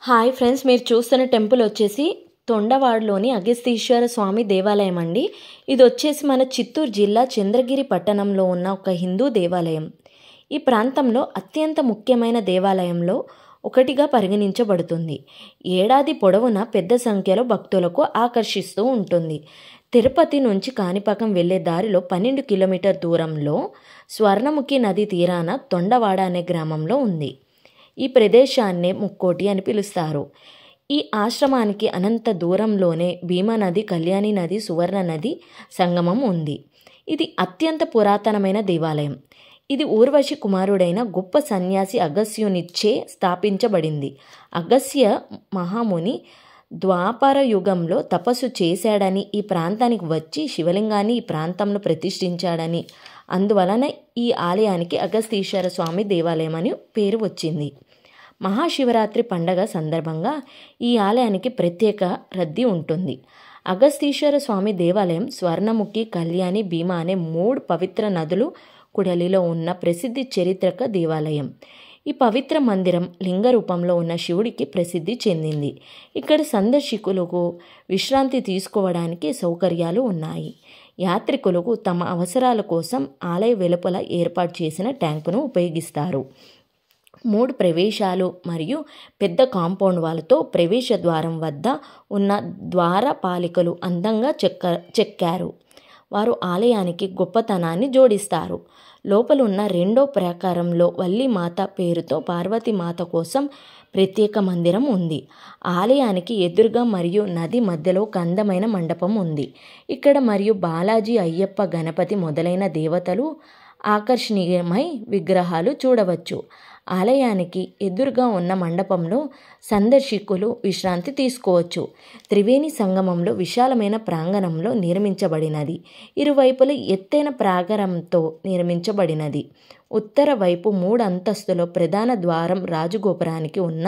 Hi friends, మీరు చూస్తున్న temple వచ్చేసి తొండవాడలోని అగస్తీశ్వర స్వామి దేవాలయం అండి. ఇది వచ్చేసి మన చిత్తూరు జిల్లా చంద్రగిరి పట్టణంలో ఉన్న ఒక హిందూ దేవాలయం. ఈ ప్రాంతంలో అత్యంత ముఖ్యమైన దేవాలయంలో ఒకటిగా పరిగణించబడుతుంది. ఏడాది పొడవునా పెద్ద సంఖ్యలో భక్తులకు ఆకర్షిస్తూ ఉంటుంది. తిరుపతి నుంచి కాణిపాకం వెళ్లే దారిలో 12 కిలోమీటర్ దూరంలో స్వర్ణముఖి నది తీరాన తొండవాడ అనే గ్రామంలో ఉంది. ఈ ప్రదేశాన్నే ముక్కోటి అని పిలుస్తారు. ఈ ఆశ్రమానికి అనంత దూరంలోనే భీమా నది, కళ్యాణి నది, సువర్ణ నది సంగమం ఉంది. ఇది అత్యంత పురాతనమైన దేవాలయం. ఇది ఊర్వశి కుమారుడైన గొప్ప సన్యాసి అగస్త్యునిచే స్థాపించబడింది. అగస్త్య మహాముని ద్వాపర యుగంలో తపస్సు చేశాడని, ఈ ప్రాంతానికి వచ్చి శివలింగాన్ని ఈ ప్రాంతంలో ప్రతిష్ఠించాడని, అందువలన ఈ ఆలయానికి అగస్తీశ్వర స్వామి దేవాలయం అని పేరు వచ్చింది. మహాశివరాత్రి పండగ సందర్భంగా ఈ ఆలయానికి ప్రత్యేక రద్దీ ఉంటుంది. అగస్తీశ్వర స్వామి దేవాలయం స్వర్ణముఖి, కళ్యాణి, భీమా అనే 3 పవిత్ర నదులు కుడలిలో ఉన్న ప్రసిద్ధి చారిత్రక దేవాలయం. ఈ పవిత్ర మందిరం లింగ రూపంలో ఉన్న శివుడికి ప్రసిద్ధి చెందింది. ఇక్కడ సందర్శకులకు విశ్రాంతి తీసుకోవడానికి సౌకర్యాలు ఉన్నాయి. యాత్రికులకు తమ అవసరాల కోసం ఆలయ వెలుపల ఏర్పాటు చేసిన ట్యాంకును ఉపయోగిస్తారు. 3 ప్రవేశాలు మరియు పెద్ద కాంపౌండ్ వాల్తో ప్రవేశ ద్వారం వద్ద ఉన్న ద్వారపాలికలు అందంగా చెక్కారు. వారు ఆలయానికి గొప్పతనాన్ని జోడిస్తారు. లోపల ఉన్న 2వ ప్రాకారంలో వల్లీమాత పేరుతో పార్వతీమాత కోసం ప్రత్యేక మందిరం ఉంది. ఆలయానికి ఎదురుగా మరియు నది మధ్యలో ఒక అందమైన మండపం ఉంది. ఇక్కడ మరియు బాలాజీ, అయ్యప్ప, గణపతి మొదలైన దేవతలు ఆకర్షణీయమై విగ్రహాలు చూడవచ్చు. ఆలయానికి ఎదురుగా ఉన్న మండపంలో సందర్శకులు విశ్రాంతి తీసుకోవచ్చు. త్రివేణి సంగమంలో విశాలమైన ప్రాంగణంలో నిర్మించబడినది. ఇరువైపుల ఎత్తైన ప్రాకారంతో నిర్మించబడినది. ఉత్తర వైపు 3 అంతస్తుల ప్రధాన ద్వారం రాజగోపురానికి ఉన్న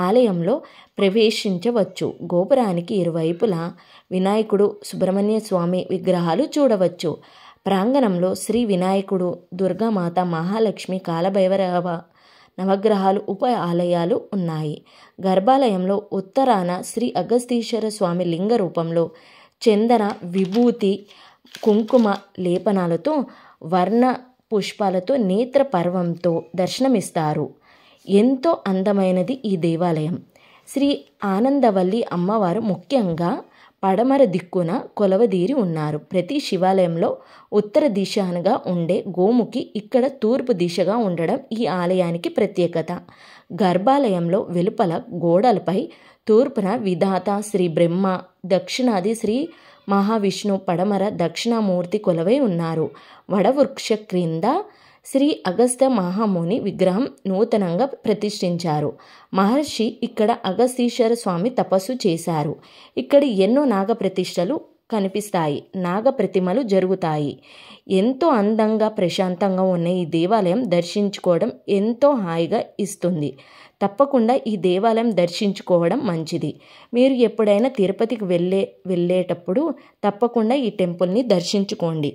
ఆలయంలో ప్రవేశించవచ్చు. గోపురానికి ఇరువైపులా వినాయకుడు, సుబ్రహ్మణ్య స్వామి విగ్రహాలు చూడవచ్చు. ప్రాంగణంలో శ్రీ వినాయకుడు, దుర్గామాత, మహాలక్ష్మి, కాలభైరవ నవగ్రహాలు ఉప ఆలయాలు ఉన్నాయి. గర్భాలయంలో ఉత్తరాన శ్రీ అగస్తీశ్వర స్వామి లింగ రూపంలో చందన, విభూతి, కుంకుమ లేపనాలతో, వర్ణ పుష్పాలతో, నేత్ర పర్వంతో దర్శనమిస్తారు. ఎంతో అందమైనది ఈ దేవాలయం. శ్రీ ఆనందవల్లి అమ్మవారు ముఖ్యంగా పడమర దిక్కున కొలవదీరి ఉన్నారు. ప్రతి శివాలయంలో ఉత్తర దిశగా ఉండే గోముఖి ఇక్కడ తూర్పు దిశగా ఉండడం ఈ ఆలయానికి ప్రత్యేకత. గర్భాలయంలో వెలుపల గోడలపై తూర్పున విధాత శ్రీ బ్రహ్మ, దక్షిణాది శ్రీ మహావిష్ణు, పడమర దక్షిణామూర్తి కొలవై ఉన్నారు. వడవృక్ష క్రింద శ్రీ అగస్త్య మహాముని విగ్రహం నూతనంగా ప్రతిష్ఠించారు. మహర్షి ఇక్కడ అగస్తీశ్వర స్వామి తపస్సు చేశారు. ఇక్కడ ఎన్నో నాగప్రతిష్టలు కనిపిస్తాయి. నాగ ప్రతిమలు జరుగుతాయి. ఎంతో అందంగా, ప్రశాంతంగా ఉన్న ఈ దేవాలయం దర్శించుకోవడం ఎంతో హాయిగా ఇస్తుంది. తప్పకుండా ఈ దేవాలయం దర్శించుకోవడం మంచిది. మీరు ఎప్పుడైనా తిరుపతికి వెళ్ళేటప్పుడు తప్పకుండా ఈ టెంపుల్ని దర్శించుకోండి.